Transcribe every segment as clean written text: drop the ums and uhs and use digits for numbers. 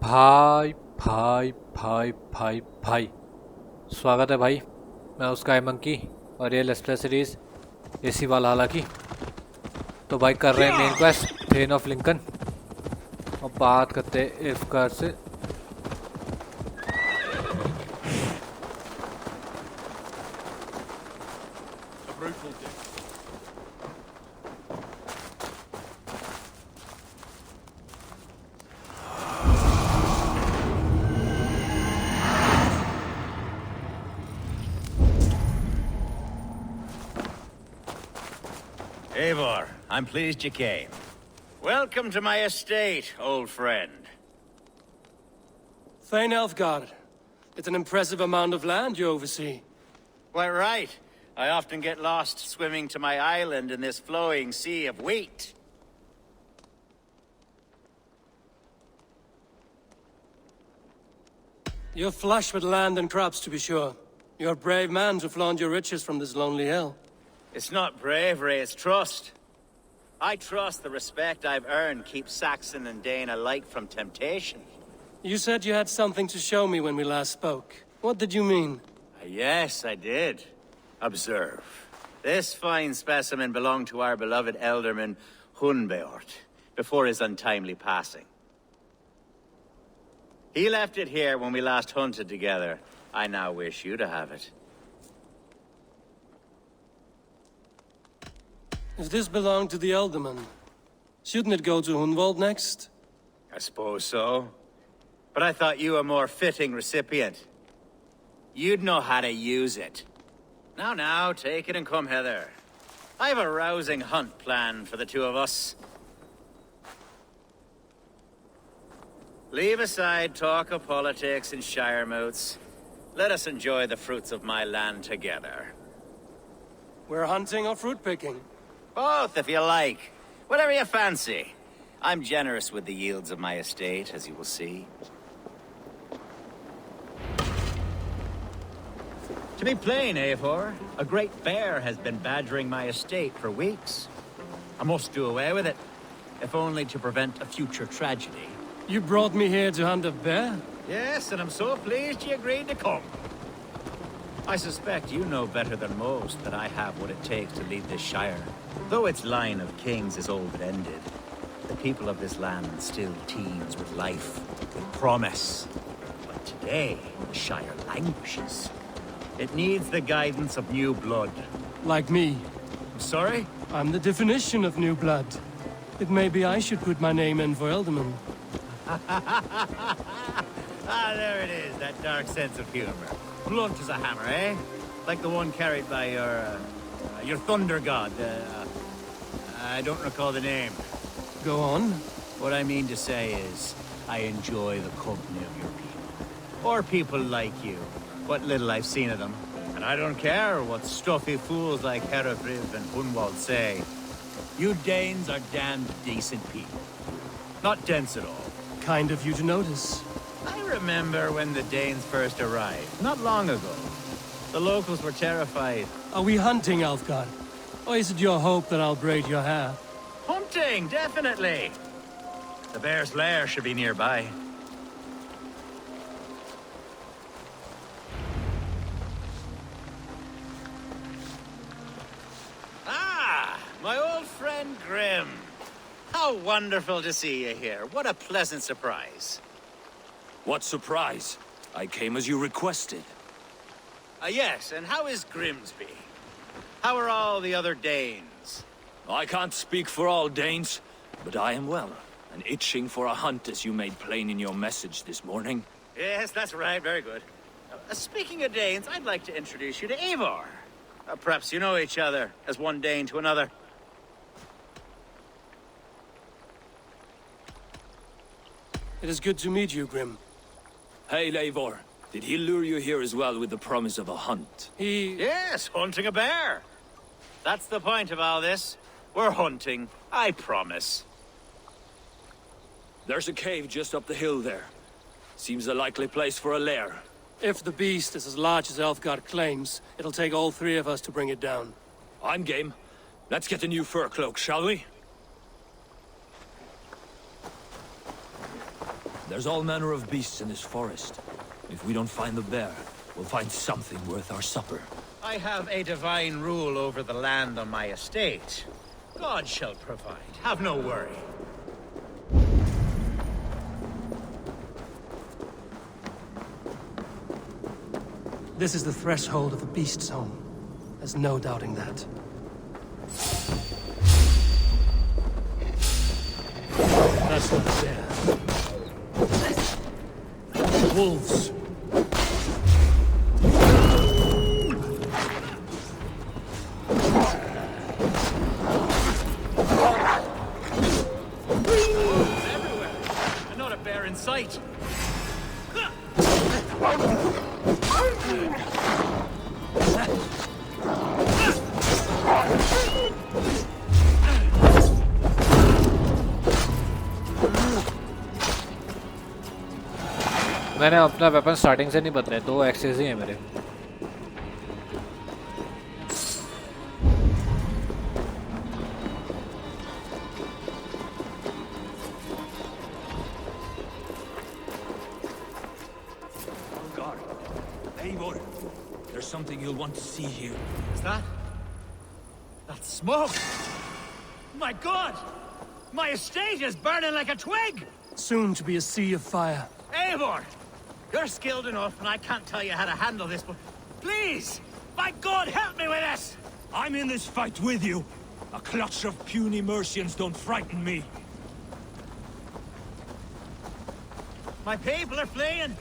भाई भाई भाई भाई भाई स्वागत है भाई। मैं उसका मंकी और ये लेट्स प्ले सीरीज एसी वालहाला की। तो भाई कर रहे हैं main quest train of Lincoln और बात करते हैं एल्फगार से। Eivor, I'm pleased you came. Welcome to my estate, old friend. Thane Elfgard. It's an impressive amount of land you oversee. Quite right. I often get lost swimming to my island in this flowing sea of wheat. You're flush with land and crops, to be sure. You're a brave man to flaunt your riches from this lonely hill. It's not bravery, it's trust. I trust the respect I've earned keeps Saxon and Dane alike from temptation. You said you had something to show me when we last spoke. What did you mean? Yes, I did. Observe. This fine specimen belonged to our beloved elderman, Hunbeort, before his untimely passing. He left it here when we last hunted together. I now wish you to have it. If this belonged to the Elderman, shouldn't it go to Hunwald next? I suppose so. But I thought you a more fitting recipient. You'd know how to use it. Now, take it and come hither. I have a rousing hunt planned for the two of us. Leave aside talk of politics and shire moots. Let us enjoy the fruits of my land together. We're hunting or fruit picking? Both, if you like. Whatever you fancy. I'm generous with the yields of my estate, as you will see. To be plain, Eivor, a great bear has been badgering my estate for weeks. I must do away with it, if only to prevent a future tragedy. You brought me here to hunt a bear? Yes, and I'm so pleased you agreed to come. I suspect you know better than most that I have what it takes to lead this shire. Though its line of kings is old and ended, the people of this land still teems with life, with promise. But today, the shire languishes. It needs the guidance of new blood. Like me. I'm sorry? I'm the definition of new blood. It may be I should put my name in for Elderman. Ah, there it is, that dark sense of humor. Blunt as a hammer, eh? Like the one carried by your thunder god. I don't recall the name. Go on. What I mean to say is, I enjoy the company of your people. Or people like you. What little I've seen of them. And I don't care what stuffy fools like Herefriv and Hunwald say. You Danes are damned decent people. Not dense at all. Kind of you to notice. I remember when the Danes first arrived, not long ago. The locals were terrified. Are we hunting, Elfgard? Or is it your hope that I'll braid your hair? Hunting, definitely! The bear's lair should be nearby. Ah, my old friend Grim. How wonderful to see you here. What a pleasant surprise. What surprise? I came as you requested. Yes, and how is Grimsby? How are all the other Danes? I can't speak for all Danes, but I am well, and itching for a hunt as you made plain in your message this morning. Yes, that's right. Very good. Speaking of Danes, I'd like to introduce you to Eivor. Perhaps you know each other, as one Dane to another. It is good to meet you, Grim. Hey, Eivor. Did he lure you here as well with the promise of a hunt? Yes, hunting a bear. That's the point of all this. We're hunting, I promise. There's a cave just up the hill there. Seems a likely place for a lair. If the beast is as large as Elfgard claims, it'll take all three of us to bring it down. I'm game. Let's get a new fur cloak, shall we? There's all manner of beasts in this forest. If we don't find the bear, we'll find something worth our supper. I have a divine rule over the land on my estate. God shall provide. Have no worry. This is the threshold of a beast's home. There's no doubting that. That's not a bear. Wolves. Everywhere. And not a bear in sight. मैंने अपना weapon starting से नहीं बदले, 2 access ही है मेरे। Guard. Eivor, there's something you'll want to see here. Is that? That's smoke! My God! My estate is burning like a twig! Soon to be a sea of fire. Eivor! You're skilled enough, and I can't tell you how to handle this, but please! By God, help me with this! I'm in this fight with you. A clutch of puny Mercians don't frighten me. My people are fleeing!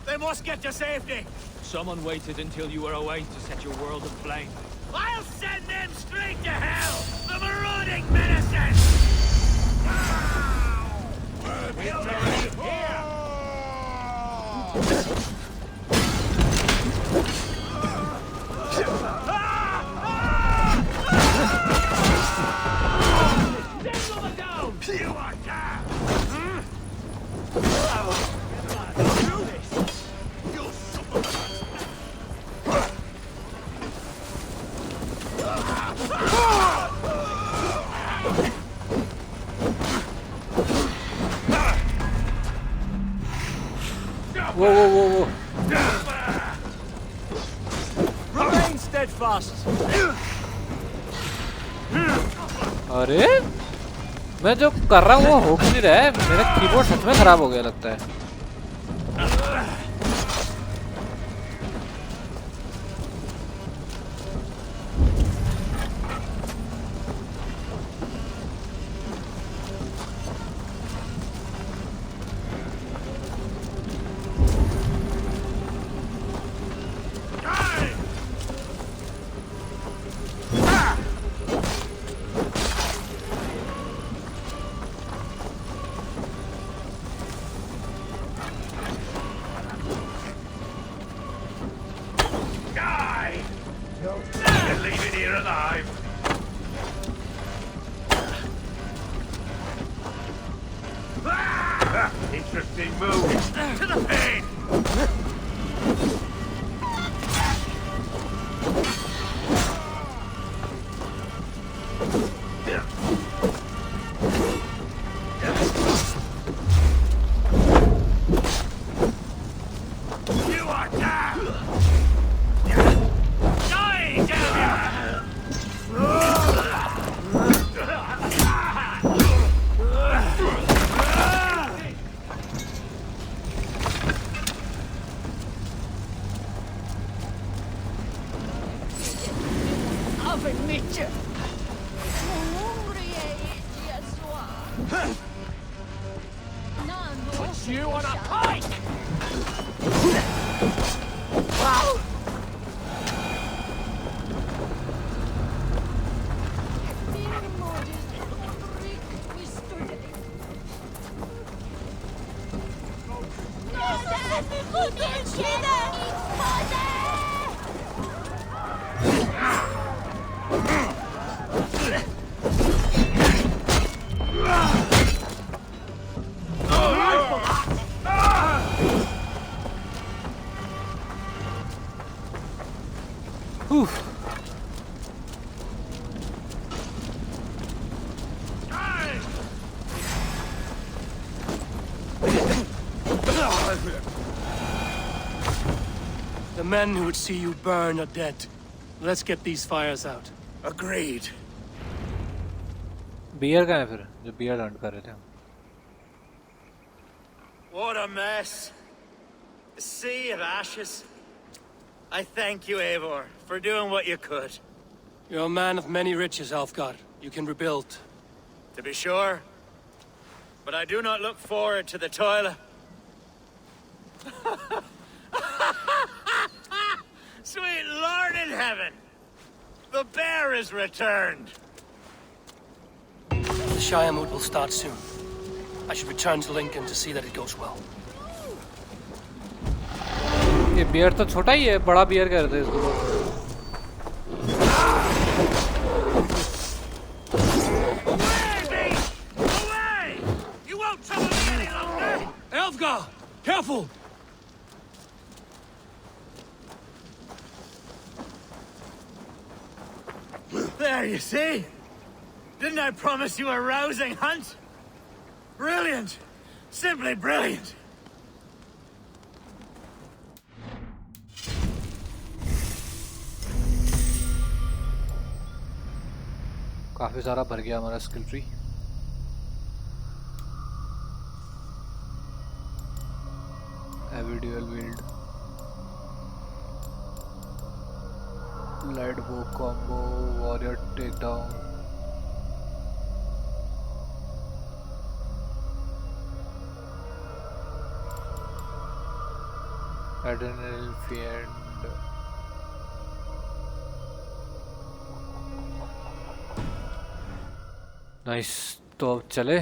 They must get to safety! Someone waited until you were away to set your world aflame. I'll send them straight to hell! The marauding medicine! Here! Single them down! You are down! You'll suffer! वो Remain steadfast! अरे मैं जो कर रहा हूँ वो हो क्यों नहीं रहा है? मेरा कीबोर्ड सच में खराब हो गया लगता है। Interesting move. To the pain! You are down! Die, damn Put you on a pike! The men who would see you burn are dead. Let's get these fires out. Agreed. Beer कहाँ है फिर जो beer Hunt कर रहे थे हम? What a mess. A sea of ashes. I thank you, Eivor, for doing what you could. You're a man of many riches, Alfgar. You can rebuild. To be sure. But I do not look forward to the toil. Sweet Lord in heaven! The bear is returned! The Shire moot will start soon. I should return to Lincoln to see that it goes well. ये beer तो छोटा ही है, बड़ा beer कह रहे थे इसको. Away! You won't trouble me any longer! Alfgar! Careful! There, you see? Didn't I promise you a rousing hunt? Brilliant! Simply brilliant! काफी सारा भर गया हमारा skill tree. Heavy dual wield, light bow combo, warrior takedown. Adrenaline fiend. Nice, तो अब चले.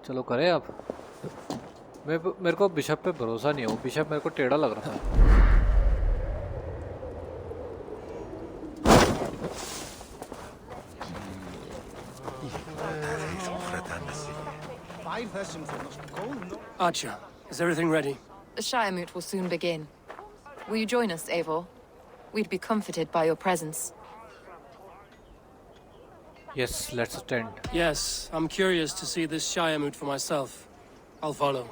चलो करें अब. मेरे को बिशप पे भरोसा नहीं है. वो बिशप मेरे को टेढ़ा लग रहा था. Archer, is everything ready? The Shire moot will soon begin. Will you join us, Eivor? We'd be comforted by your presence. Yes, let's attend. Yes, I'm curious to see this Shire moot for myself. I'll follow.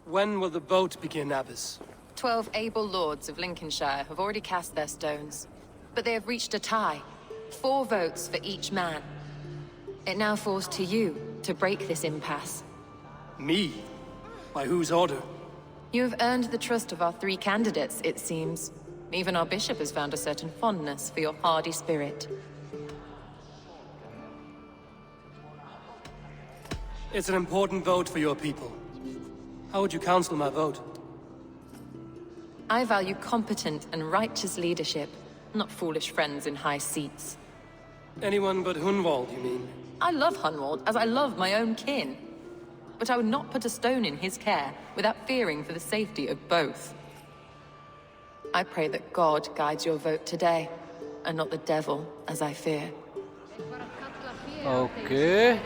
When will the vote begin, Abbess? 12 able lords of Lincolnshire have already cast their stones, but they have reached a tie. 4 votes for each man. It now falls to you to break this impasse. Me? By whose order? You have earned the trust of our 3 candidates, it seems. Even our bishop has found a certain fondness for your hardy spirit. It's an important vote for your people. How would you counsel my vote? I value competent and righteous leadership, not foolish friends in high seats. Anyone but Hunwald, you mean? I love Hunwald as I love my own kin. But I would not put a stone in his care without fearing for the safety of both. I pray that God guides your vote today, and not the devil, as I fear. Okay.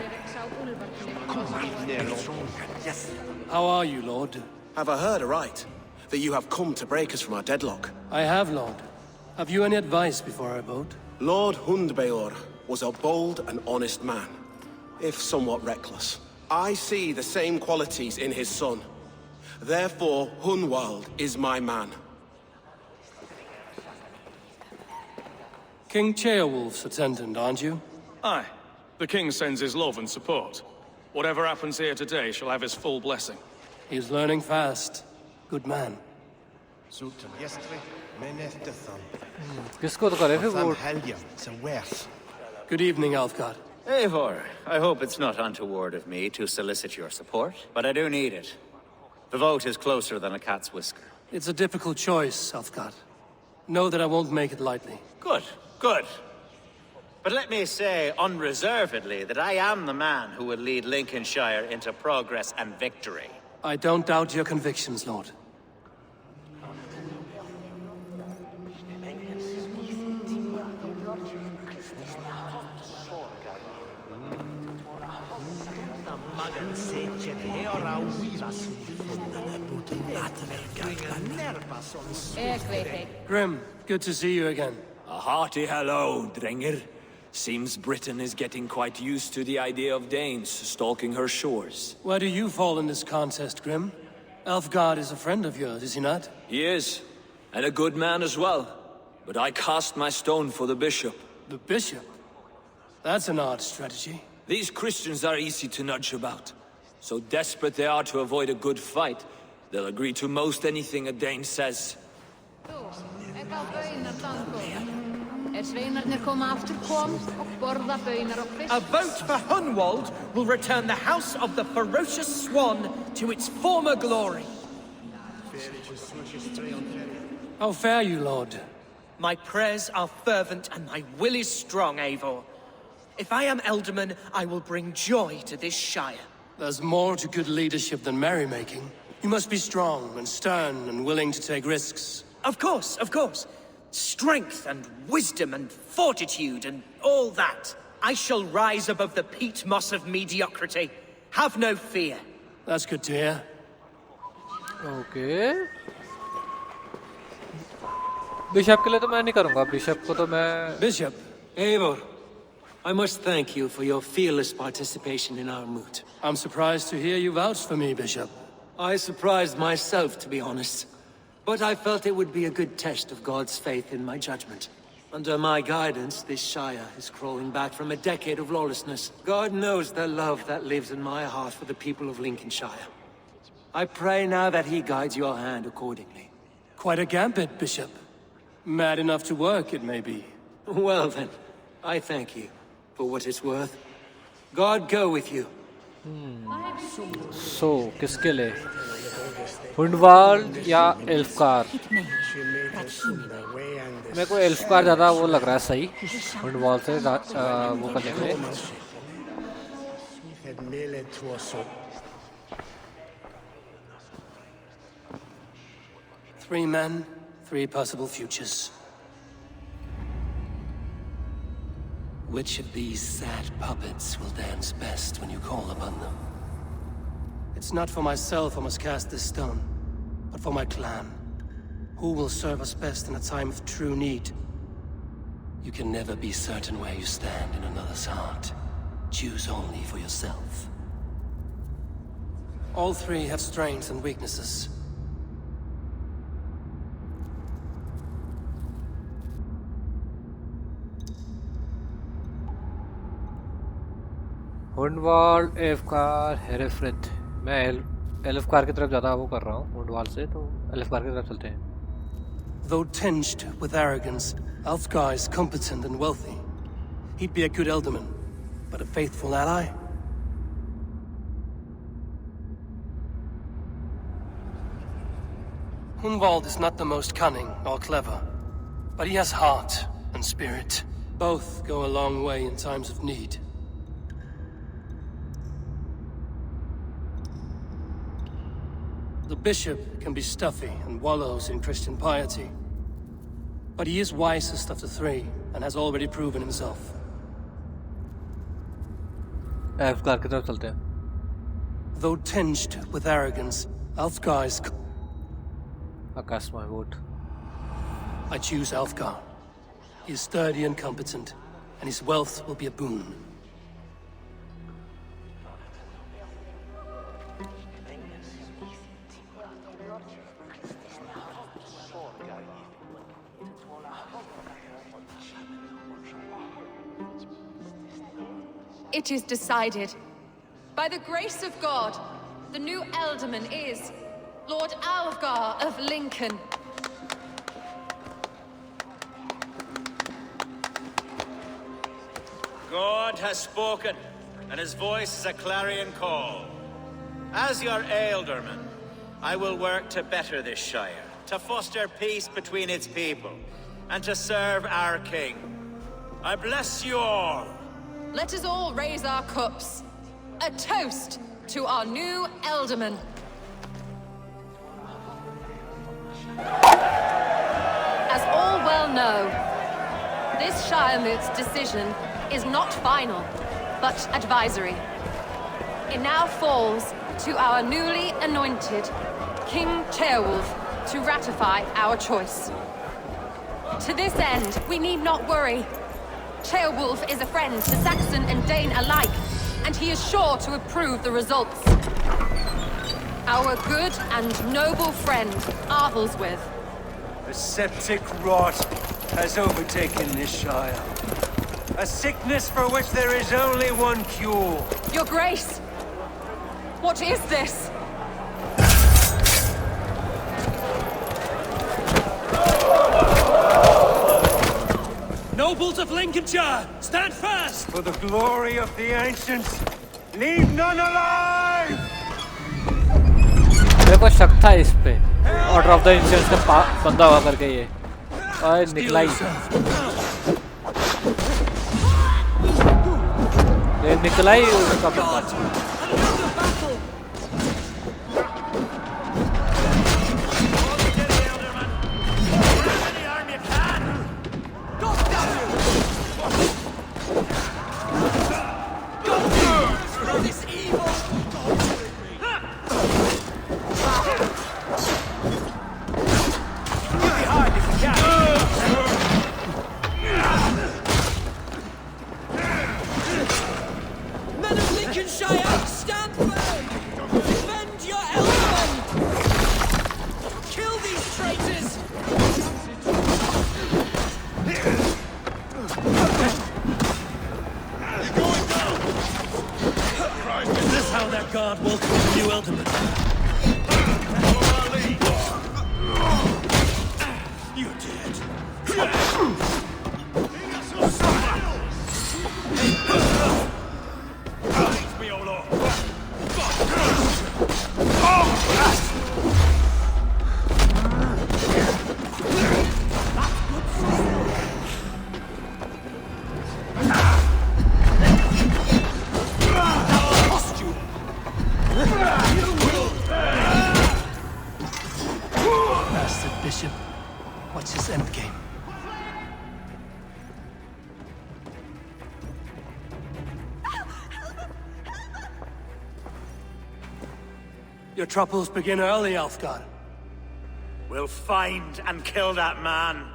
How are you, Lord? Have I heard aright? That you have come to break us from our deadlock? I have, Lord. Have you any advice before I vote? Lord Hundbeor was a bold and honest man, if somewhat reckless. I see the same qualities in his son. Therefore, Hunwald is my man. King Ceolwulf's attendant, aren't you? Aye. The king sends his love and support. Whatever happens here today shall have his full blessing. He's learning fast. Good man. किसको तो करे फिर vote? Good evening, Alfgard. Eivor, I hope it's not untoward of me to solicit your support, but I do need it. The vote is closer than a cat's whisker. It's a difficult choice, Alfgard. Know that I won't make it lightly. Good, good. But let me say unreservedly that I am the man who will lead Lincolnshire into progress and victory. I don't doubt your convictions, Lord. Grim, good to see you again. A hearty hello, Drenger. Seems Britain is getting quite used to the idea of Danes stalking her shores. Where do you fall in this contest, Grim? Alfgard is a friend of yours, is he not? He is, and a good man as well. But I cast my stone for the bishop. The bishop? That's an odd strategy. These Christians are easy to nudge about. So desperate they are to avoid a good fight, they'll agree to most anything a Dane says. A vote for Hunwald will return the House of the Ferocious Swan to its former glory. How fare you, Lord? My prayers are fervent and my will is strong, Eivor. If I am Elderman, I will bring joy to this shire. There's more to good leadership than merrymaking. You must be strong and stern and willing to take risks. Of course, of course. Strength and wisdom and fortitude and all that. I shall rise above the peat moss of mediocrity. Have no fear. That's good to hear. Okay. Bishop के लिए तो मैं नहीं करूँगा. Bishop को तो मैं. Bishop. Eivor, I must thank you for your fearless participation in our moot. I'm surprised to hear you vouch for me, Bishop. I surprised myself, to be honest. But I felt it would be a good test of God's faith in my judgment. Under my guidance, this shire is crawling back from a decade of lawlessness. God knows the love that lives in my heart for the people of Lincolnshire. I pray now that he guides your hand accordingly. Quite a gambit, Bishop. Mad enough to work, it may be. Well then, I thank you for what it's worth. God go with you. So, किसके लिए? हुंडवाल्ड या एल्फकार? मेरे को एल्फकार ज़्यादा वो लग रहा है सही. हुंडवाल्ड से वो करने के लिए. Three men, three possible futures. Which of these sad puppets will dance best when you call upon them? It's not for myself I must cast this stone, but for my clan. Who will serve us best in a time of true need? You can never be certain where you stand in another's heart. Choose only for yourself. All three have strengths and weaknesses. हुंडवाल्ड, एल्फकार, हेरेफ्रिथ. मैं एल्फकार की तरफ ज़्यादा वो कर रहा हूँ हुंडवाल्ड से, तो एल्फकार की तरफ चलते हैं. Though tinged with arrogance, Alfgar is competent and wealthy. He'd be a good elderman, but a faithful ally. Hunwald is not the most cunning or clever, but he has heart and spirit. Both go a long way in times of need. The bishop can be stuffy and wallows in Christian piety. But he is wisest of the three, and has already proven himself. एल्फकार की तरफ चलते हैं. Though tinged with arrogance, Alfgar is... I cast my vote. I choose Alfgar. He is sturdy and competent, and his wealth will be a boon. it is decided. By the grace of God, the new Elderman is Lord Alfgar of Lincoln. God has spoken, and his voice is a clarion call. As your Ealdorman, I will work to better this shire, to foster peace between its people, and to serve our king. I bless you all. Let us all raise our cups. A toast to our new Elderman. As all well know, this Shiremoot's decision is not final, but advisory. It now falls to our newly anointed King Ceolwulf to ratify our choice. To this end, we need not worry. Ceolwulf is a friend to Saxon and Dane alike, and he is sure to approve the results. Our good and noble friend, Arthelswith. The septic rot has overtaken this shire. A sickness for which there is only one cure. Your Grace! What is this? Nobles of Lincolnshire, stand fast! For the glory of the ancients, leave none alive! मेरे को शक था इस पे order of the incense का बंदा हुआ करके ये और निकला ही उसका बंदा Your troubles begin early, Alfgar. We'll find and kill that man.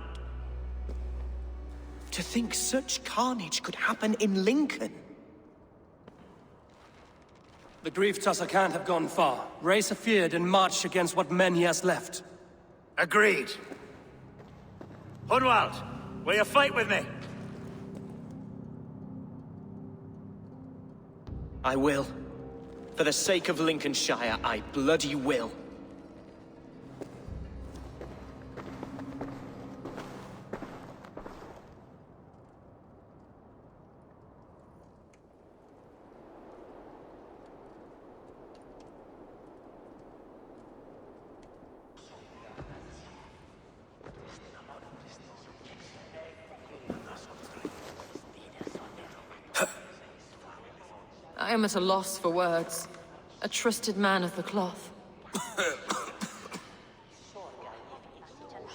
To think such carnage could happen in Lincoln. The grief tusser can't have gone far. Raise a feared and march against what men he has left. Agreed. Hunwald, will you fight with me? I will. For the sake of Lincolnshire, I bloody will. I am at a loss for words. A trusted man of the cloth.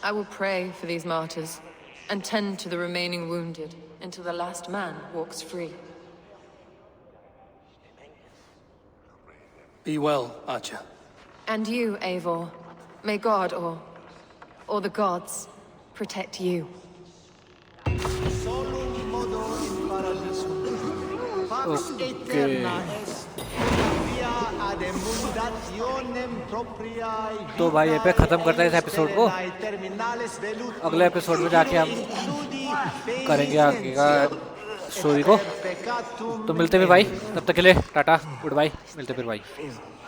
I will pray for these martyrs, and tend to the remaining wounded, until the last man walks free. Be well, Archer. And you, Eivor. May God, or the gods, protect you. तो भाई ये पे ख़त्म करते हैं इस episode को अगले एपिसोड में जाके हम करेंगे आगे का स्टोरी को। तो मिलते हैं भाई, तब तक के लिए टाटा गुड बाय, मिलते हैं फिर भाई।